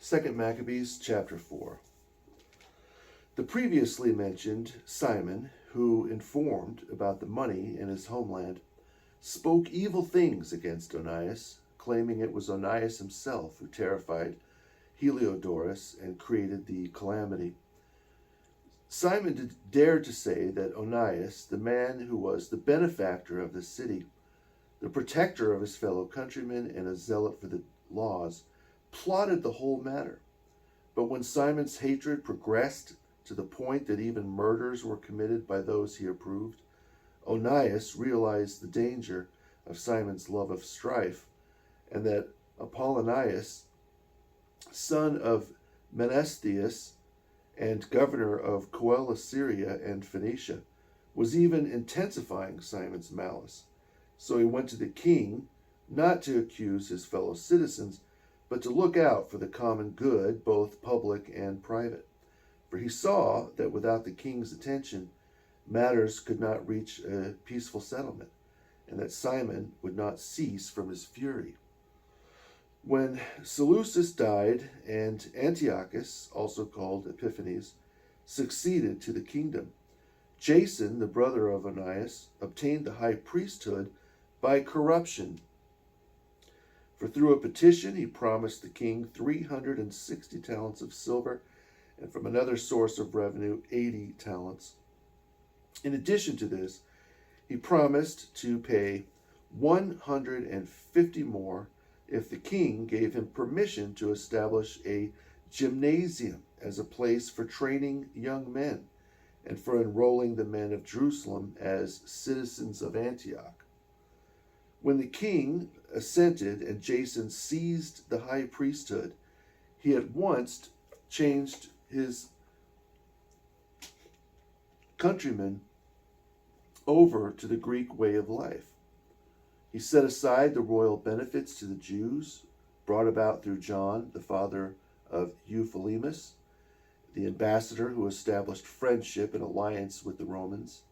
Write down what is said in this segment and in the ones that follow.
2 Maccabees chapter 4. The previously mentioned Simon, who informed about the money in his homeland, spoke evil things against Onias, claiming it was Onias himself who terrified Heliodorus and created the calamity. Simon dared to say that Onias, the man who was the benefactor of the city, the protector of his fellow countrymen, and a zealot for the laws, plotted the whole matter. But when Simon's hatred progressed to the point that even murders were committed by those he approved, Onias realized the danger of Simon's love of strife, and that Apollonius, son of Menesthius and governor of Coele-Syria and Phoenicia, was even intensifying Simon's malice. So he went to the king, not to accuse his fellow citizens, but to look out for the common good, both public and private. For he saw that without the king's attention, matters could not reach a peaceful settlement, and that Simon would not cease from his fury. When Seleucus died and Antiochus, also called Epiphanes, succeeded to the kingdom, Jason, the brother of Onias, obtained the high priesthood by corruption. For through a petition he promised the king 360 talents of silver, and from another source of revenue 80 talents. In addition to this, he promised to pay 150 more if the king gave him permission to establish a gymnasium as a place for training young men and for enrolling the men of Jerusalem as citizens of Antioch. When the king assented and Jason seized the high priesthood, he at once changed his countrymen over to the Greek way of life. He set aside the royal benefits to the Jews brought about through John, the father of Euphylemus, the ambassador who established friendship and alliance with the Romans.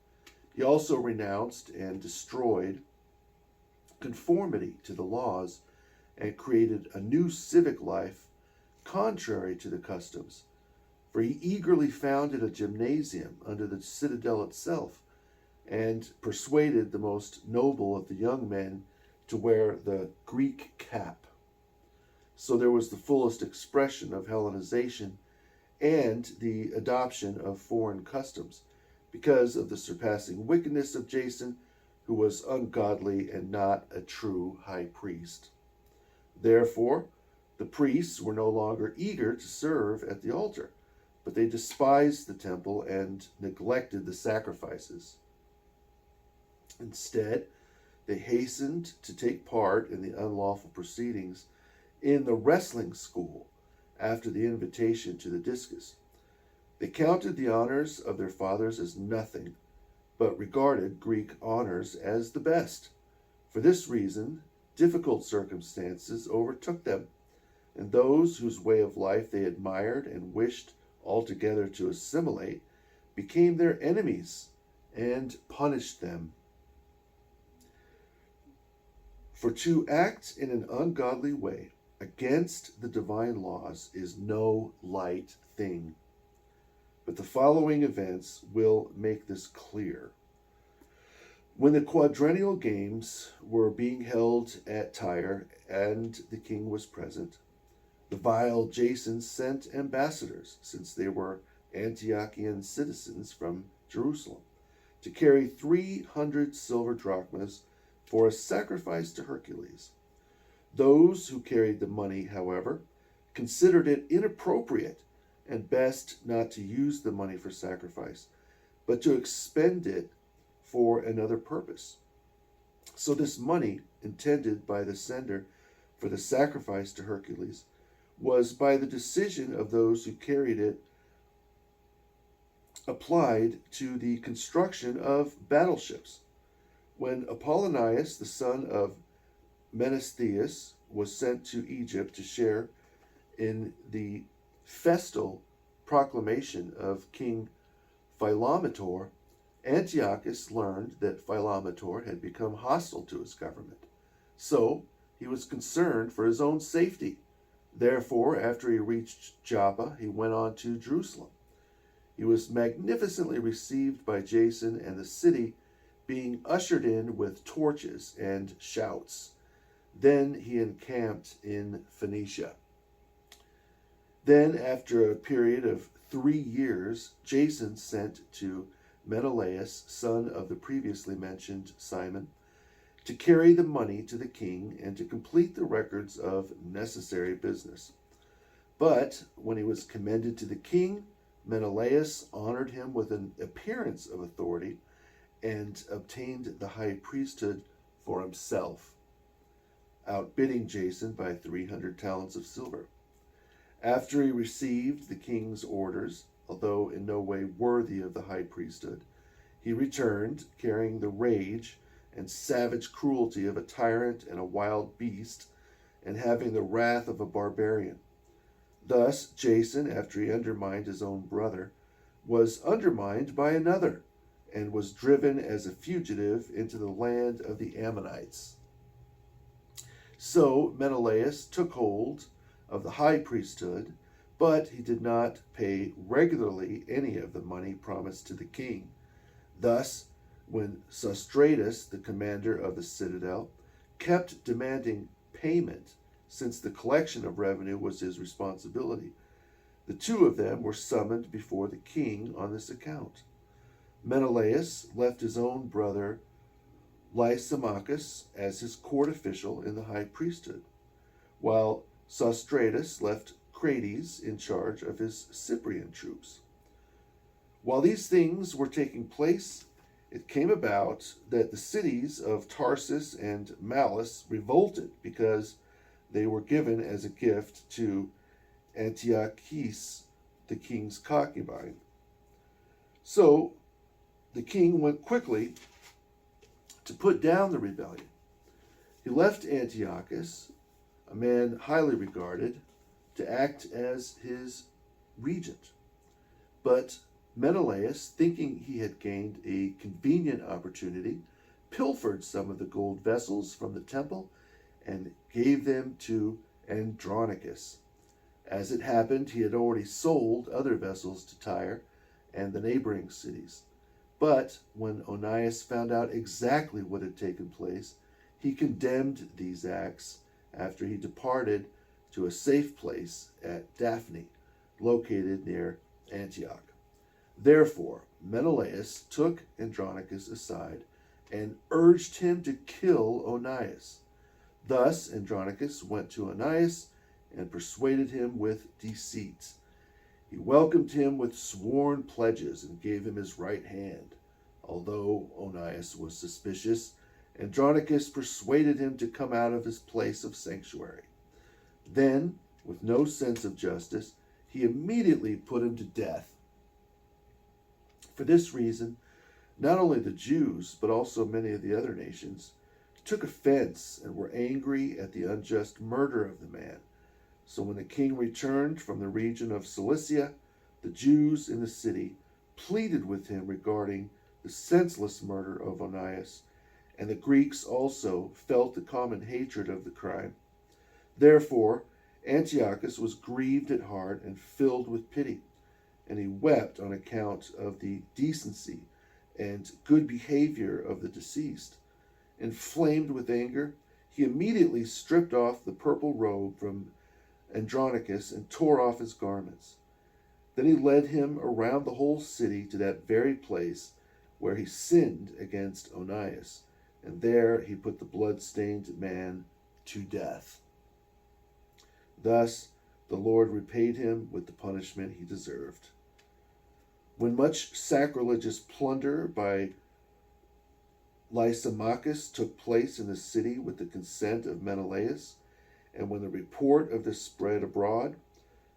He also renounced and destroyed conformity to the laws and created a new civic life contrary to the customs. For he eagerly founded a gymnasium under the citadel itself and persuaded the most noble of the young men to wear the Greek cap. So there was the fullest expression of Hellenization and the adoption of foreign customs, because of the surpassing wickedness of Jason, who was ungodly and not a true high priest. Therefore, the priests were no longer eager to serve at the altar, but they despised the temple and neglected the sacrifices. Instead, they hastened to take part in the unlawful proceedings in the wrestling school after the invitation to the discus. They counted the honors of their fathers as nothing, but regarded Greek honors as the best. For this reason, difficult circumstances overtook them, and those whose way of life they admired and wished altogether to assimilate became their enemies and punished them. For to act in an ungodly way against the divine laws is no light thing. But the following events will make this clear. When the quadrennial games were being held at Tyre and the king was present, the vile Jason sent ambassadors, since they were Antiochian citizens from Jerusalem, to carry 300 silver drachmas for a sacrifice to Hercules. Those who carried the money, however, considered it inappropriate and best not to use the money for sacrifice, but to expend it for another purpose. So this money, intended by the sender for the sacrifice to Hercules, was by the decision of those who carried it applied to the construction of battleships. When Apollonius, the son of Menesthius, was sent to Egypt to share in the festal proclamation of King Philometor, Antiochus learned that Philometor had become hostile to his government. So he was concerned for his own safety. Therefore, after he reached Joppa, he went on to Jerusalem. He was magnificently received by Jason, and the city being ushered in with torches and shouts. Then he encamped in Phoenicia. Then, after a period of 3 years, Jason sent to Menelaus, son of the previously mentioned Simon, to carry the money to the king and to complete the records of necessary business. But when he was commended to the king, Menelaus honored him with an appearance of authority and obtained the high priesthood for himself, outbidding Jason by 300 talents of silver. After he received the king's orders, although in no way worthy of the high priesthood, he returned, carrying the rage and savage cruelty of a tyrant and a wild beast, and having the wrath of a barbarian. Thus Jason, after he undermined his own brother, was undermined by another, and was driven as a fugitive into the land of the Ammonites. So Menelaus took hold of the high priesthood, but he did not pay regularly any of the money promised to the king. Thus, when Sostratus, the commander of the citadel, kept demanding payment, since the collection of revenue was his responsibility, the two of them were summoned before the king on this account. Menelaus left his own brother Lysimachus as his court official in the high priesthood, while Sostratus left Crates in charge of his Cyprian troops. While these things were taking place, it came about that the cities of Tarsus and Malus revolted because they were given as a gift to Antiochus, the king's concubine. So the king went quickly to put down the rebellion. He left Antiochus, a man highly regarded, to act as his regent. But Menelaus, thinking he had gained a convenient opportunity, pilfered some of the gold vessels from the temple and gave them to Andronicus. As it happened, he had already sold other vessels to Tyre and the neighboring cities. But when Onias found out exactly what had taken place, he condemned these acts after he departed to a safe place at Daphne, located near Antioch. Therefore, Menelaus took Andronicus aside and urged him to kill Onias. Thus Andronicus went to Onias and persuaded him with deceit. He welcomed him with sworn pledges and gave him his right hand. Although Onias was suspicious, Andronicus persuaded him to come out of his place of sanctuary. Then, with no sense of justice, he immediately put him to death. For this reason, not only the Jews, but also many of the other nations, took offense and were angry at the unjust murder of the man. So when the king returned from the region of Cilicia, the Jews in the city pleaded with him regarding the senseless murder of Onias, and the Greeks also felt the common hatred of the crime. Therefore, Antiochus was grieved at heart and filled with pity, and he wept on account of the decency and good behavior of the deceased. Inflamed with anger, he immediately stripped off the purple robe from Andronicus and tore off his garments. Then he led him around the whole city to that very place where he sinned against Onias, and there he put the blood-stained man to death. Thus the Lord repaid him with the punishment he deserved. When much sacrilegious plunder by Lysimachus took place in the city with the consent of Menelaus, and when the report of this spread abroad,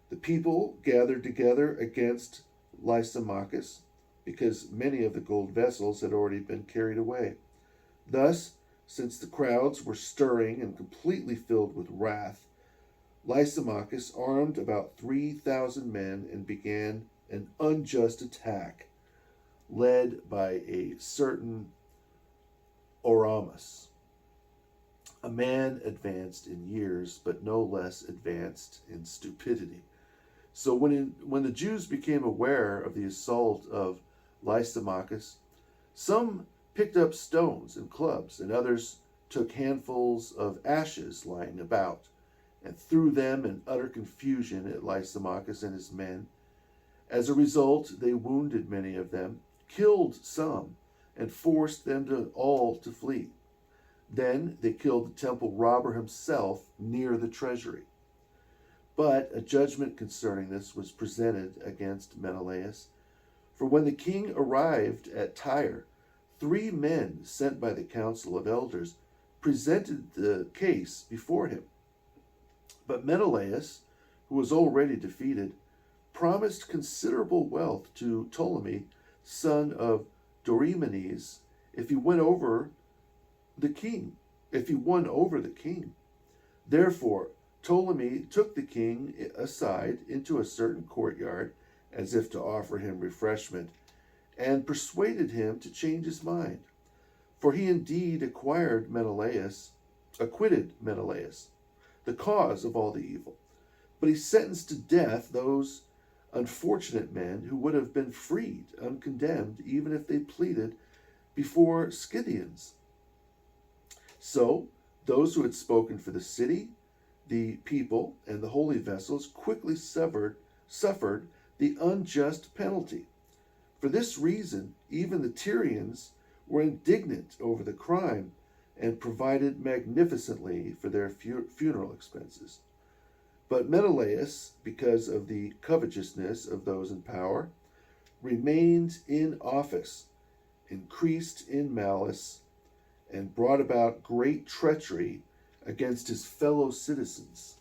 the people gathered together against Lysimachus, because many of the gold vessels had already been carried away. Thus, since the crowds were stirring and completely filled with wrath, Lysimachus armed about 3,000 men and began an unjust attack, led by a certain Oramus. a man advanced in years, but no less advanced in stupidity. So when the Jews became aware of the assault of Lysimachus, some picked up stones and clubs, and others took handfuls of ashes lying about, and threw them in utter confusion at Lysimachus and his men. As a result, they wounded many of them, killed some, and forced them all to flee. Then they killed the temple robber himself near the treasury. But a judgment concerning this was presented against Menelaus. For when the king arrived at Tyre, 3 men sent by the council of elders presented the case before him. But Menelaus, who was already defeated, promised considerable wealth to Ptolemy, son of Dorymenes, if he won over the king. Therefore, Ptolemy took the king aside into a certain courtyard, as if to offer him refreshment, and persuaded him to change his mind. For he indeed acquitted Menelaus, the cause of all the evil. But he sentenced to death those unfortunate men who would have been freed uncondemned, even if they pleaded before Scythians. So those who had spoken for the city, the people, and the holy vessels quickly suffered the unjust penalty. For this reason, even the Tyrians were indignant over the crime and provided magnificently for their funeral expenses. But Menelaus, because of the covetousness of those in power, remained in office, increased in malice, and brought about great treachery against his fellow citizens.